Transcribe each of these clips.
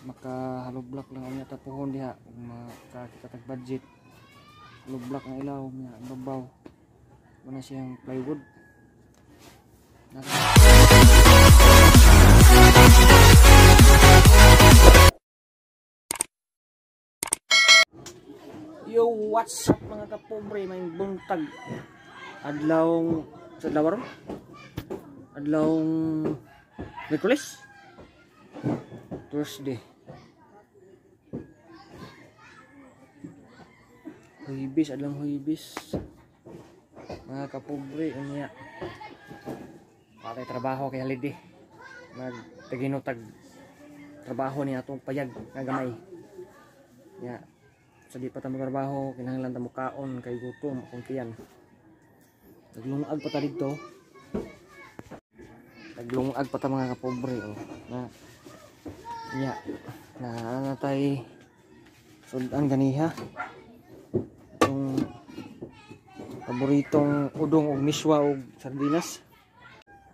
maka hollow block lang ang tapuhon diha kung makakita tag budget. Hollow block ang ilaw niya babaw. Wala siyang plywood. Yo, what's up mga kapobre, may buntag. Adlawng sa Dawaron. Adlawng Miyerkules. Thursday. Huibis, adlawng Huibis. Mga kapobre, unya. Patay trabaho kay holiday. Nagtaginotag trabaho ni atong payag nga gamay. Ya. So di pa tamo trabaho, kinahanglan tamo kaon kay gutom akong tiyan. Naglungag pa ta dito. Naglungag pa ta mga kapobre oh. Na natay sudan ganiha. Itong paboritong udong og miswa og sardinas.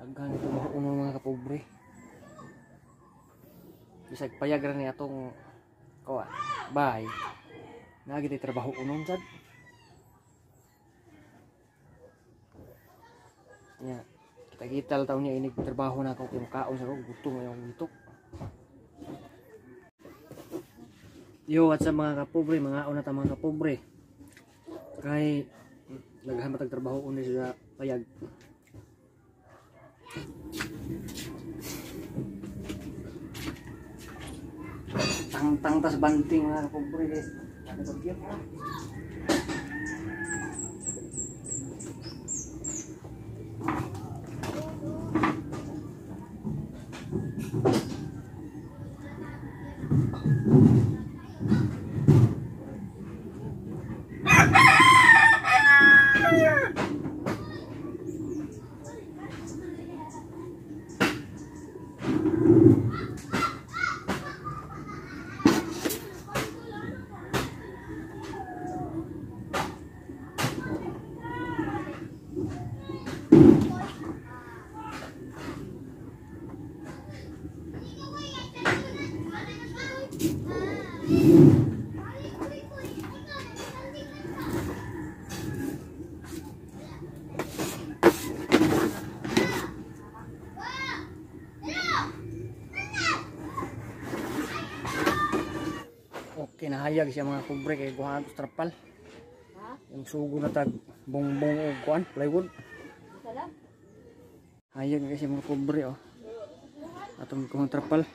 Aghan ito mga kapobre. Bisag payag ra ni atong bye. Nagiti trabaho unon sad. Ya, kita taon niya inig trabaho na ako kung kaon sa gutom ngayon dito. Yo, what's up mga kapobre, mga una ta mga kapobre. Kay naghamat og trabaho unon sa payag. Tang tas banting mga kapobre guys. Ada bagian lah. Okay, nahayag siya mga kubre kay guhaan sa trapal. Yung sugo na tag bongbong o kuan, plywood. Hayag kasi mga kubre oh. Atong guhaan trapal.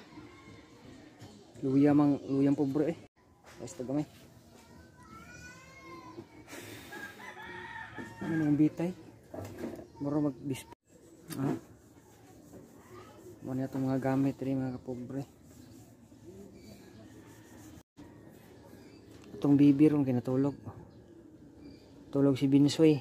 Luyang pobre eh. Basta gamay. Ano yung bitay? Muro mag-display. Muna itong mga gamit rin mga kapobre. Itong bibi ron kinatulog. Tulog si Binsway.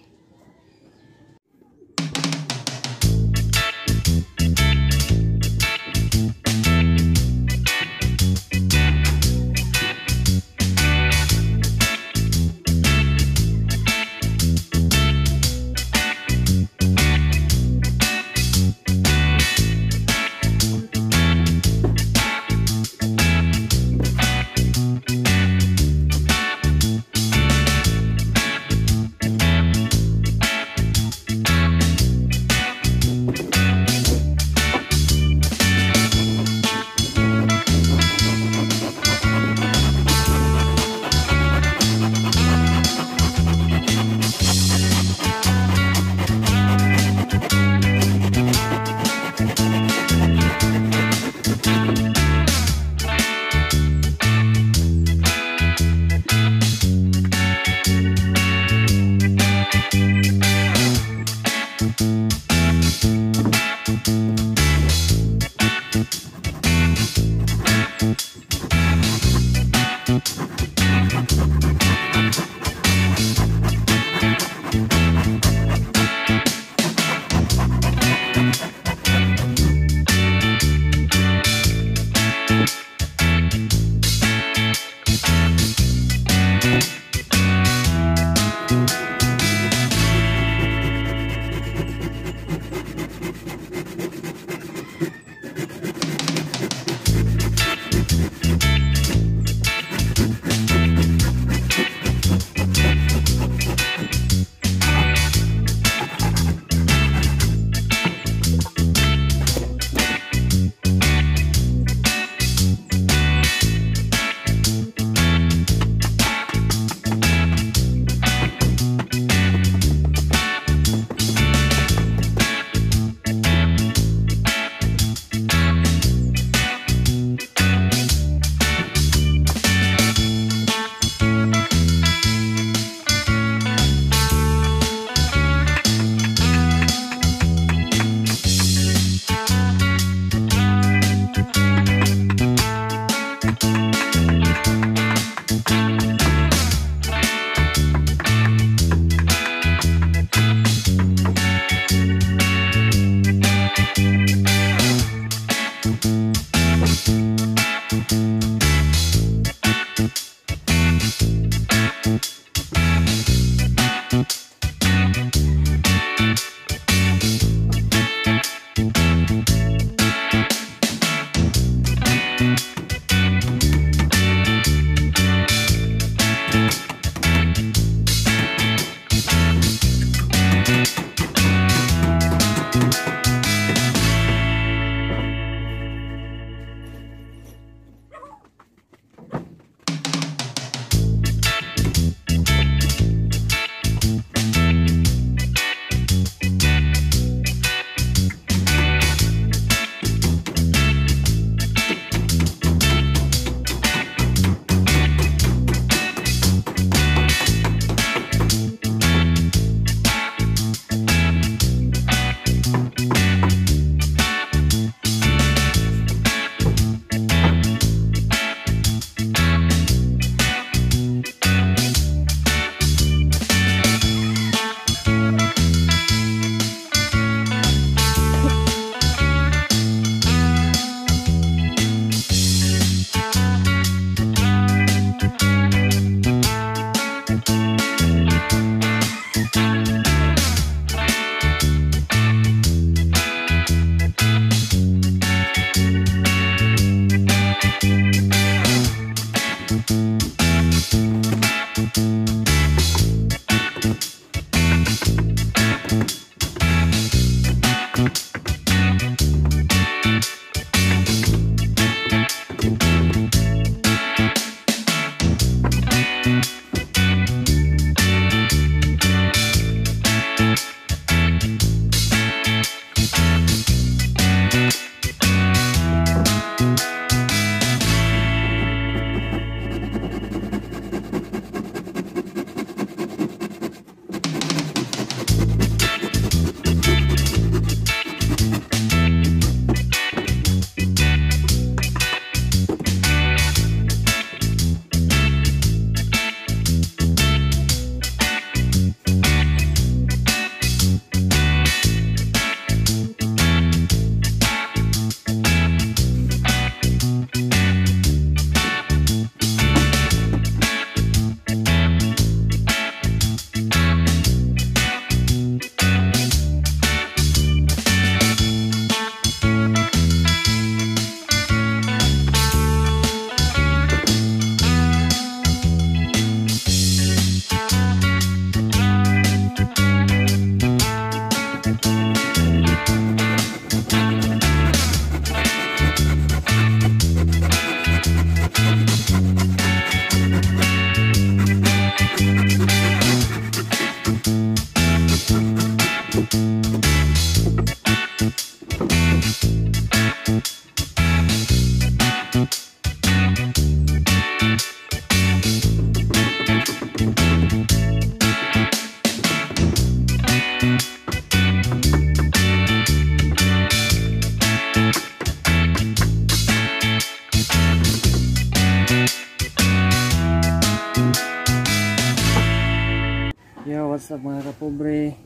What's up mga kapobre?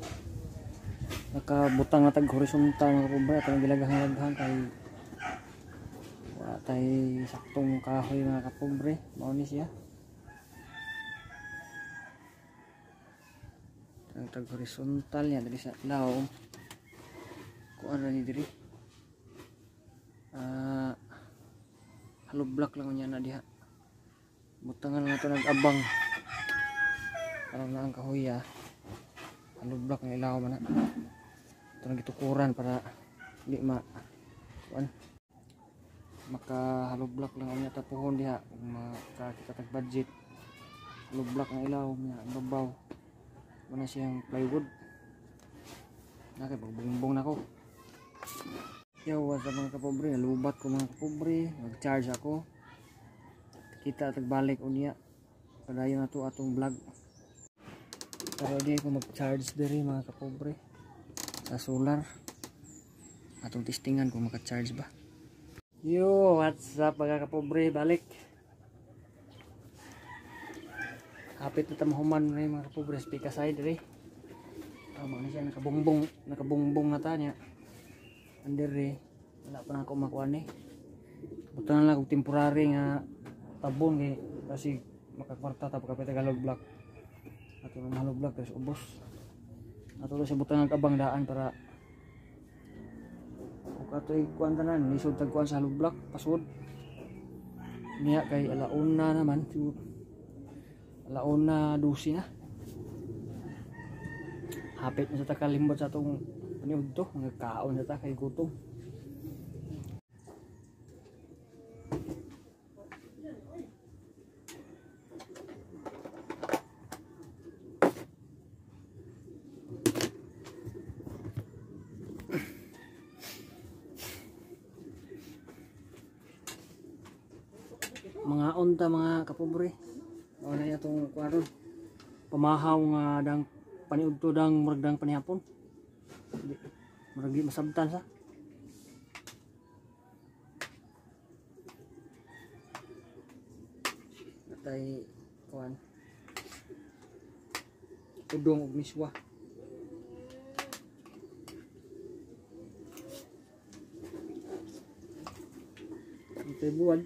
Nakabutang na tag horizontal mga kapobre at ang gilagahang kay wala tay saktong kahoy mga kapobre. Mao ni siya. Ang tag horizontal niya diri sa law. Kuan ra ni diri. Hollow block lang niya na diha. Butangan na ito nag-abang. Parang na ang kahoy hollow block ng ilaw man na. Ito nagitukuran para di maka hollow block lang niya tapuhon diha kung makakita tag budget. Hollow block ng ilaw niya babaw. Muna siyang plywood. Nakay pagbungbong na ko. Yo, what's up mga kapobre? Nalubat ko mga kapobre. Nag-charge ako. Kita tagbalik unya. Padayon na to atong vlog. Pero di ko mag-charge diri mga kapobre. Sa solar. Atong testingan kung maka-charge ba. Yo, what's up mga kapobre? Balik. Hapit na tamahuman na yung mga kapobre. Speak aside diri. Tama na siya. Nakabungbong na ta niya. Andere. Wala pa na ako makuha ni. Buta na lang kung temporary nga tabon kay kasi makakwarta ta pagkapit ang hollow block. Ato na hollow block tapos ubos. Ato na siya butang ng abang daan para kung ato ikuan tanan lisod tagkuan sa hollow block pasud. Niya kay alauna naman alauna 12 na. Hapit na sa takalimbot sa atong paniud to, nagkaon na ta kay gutom. Mga unta mga kapobre. Mao na atong kuaron. Pamahaw nga dang paniudto dang murag dang panihapon. Murag di masabtan sa. Natay kuan. Udong ug miswa. Natay buwan.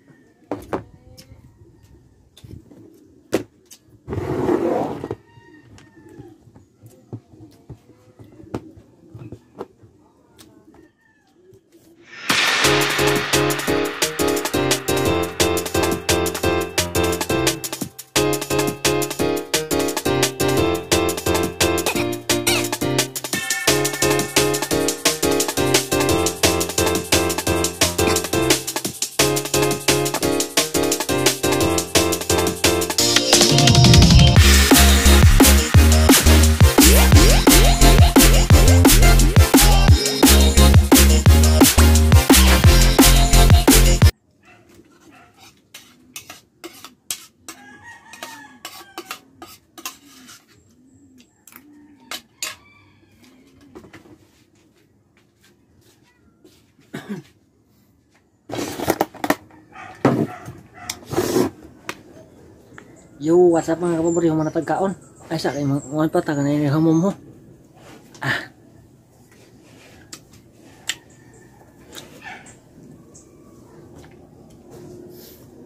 Yo, what's up mga kapobre? Human na tagkaon. Ay, sa kayo mga pata ka na yung hamom mo.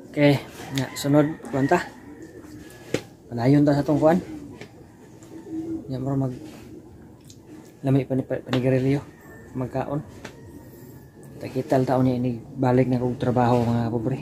Okay, sunod kuan ta. Panayon ta sa tong kuan. Nya mo mag lami panigarilyo magkaon. Takital taon niya ini balik na kog trabaho mga kapobre.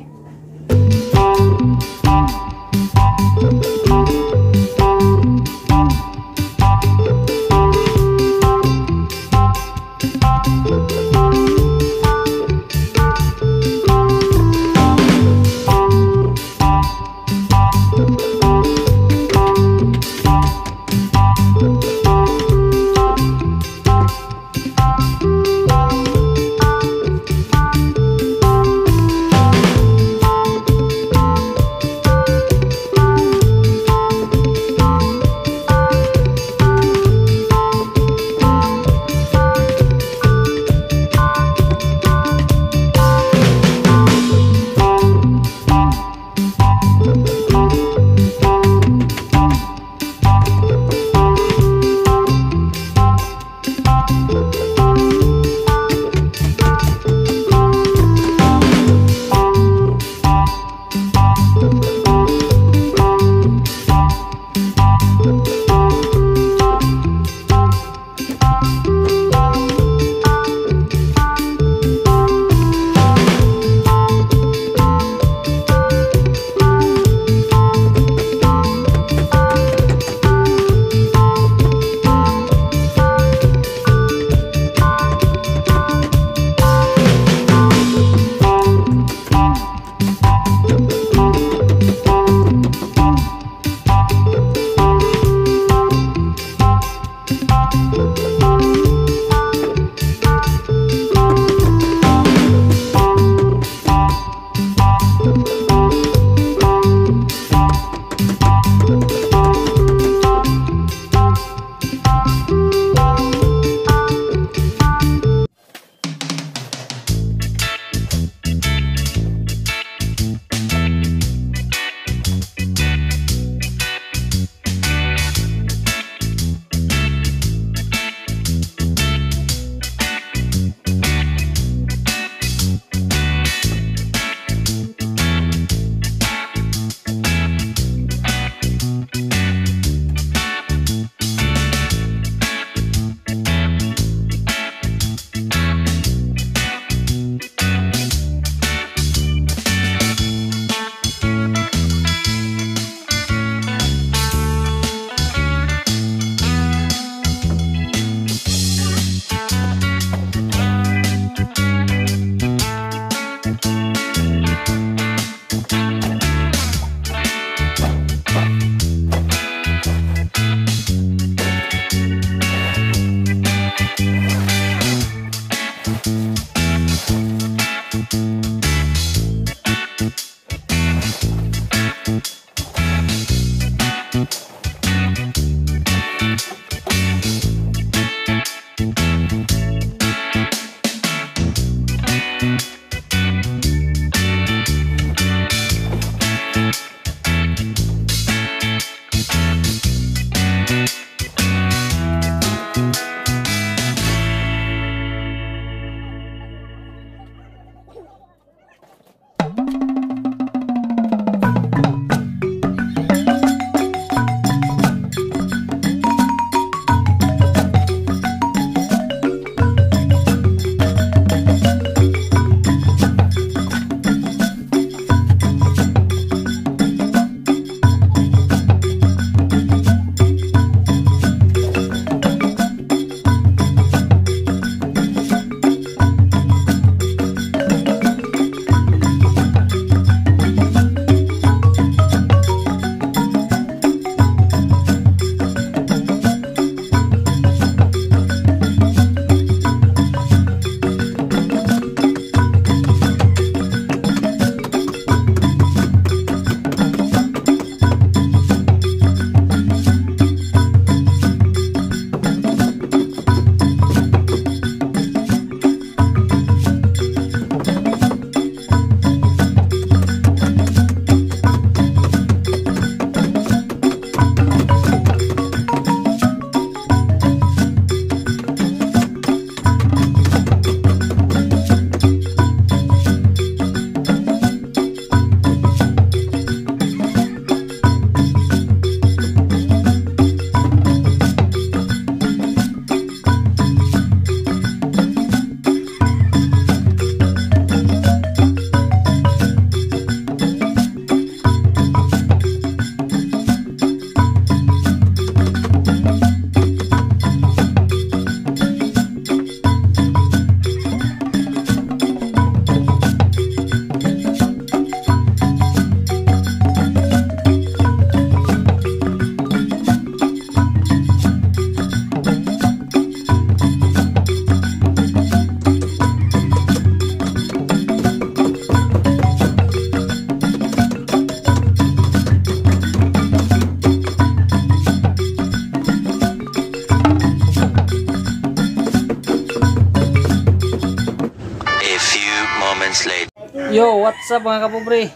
what's up mga kapobre?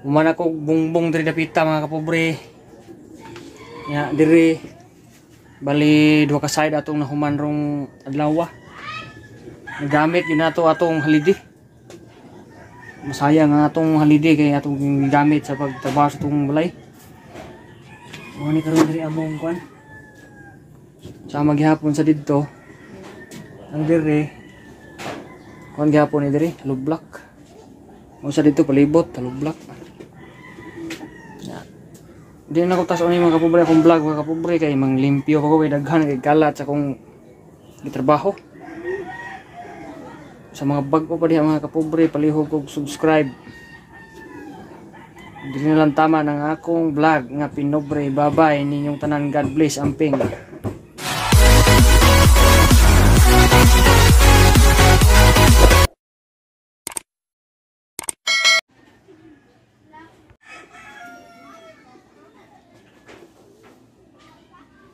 Umana ko bungbong diri dapita mga kapobre. Ya diri bali duha ka side atong nahuman rong adlaw. Nagamit yun nato atong holiday. Masaya nga atong holiday kay atong gamit sa pagtrabaho sa atong balay. Mo ni karon diri among kwan. Sa maghapon sa didto. Ang diri kung gihapon ni diri lublak o sa dito palibot lublak di na ko tas ni mga kapobre akong vlog mga kapobre kay manglimpyo ko kay daghan kay kalat sa akong gitrabaho sa mga bago pa diha mga kapobre palihog og subscribe dili na lang tama ng akong vlog nga pinobre babay ninyong tanan God bless amping.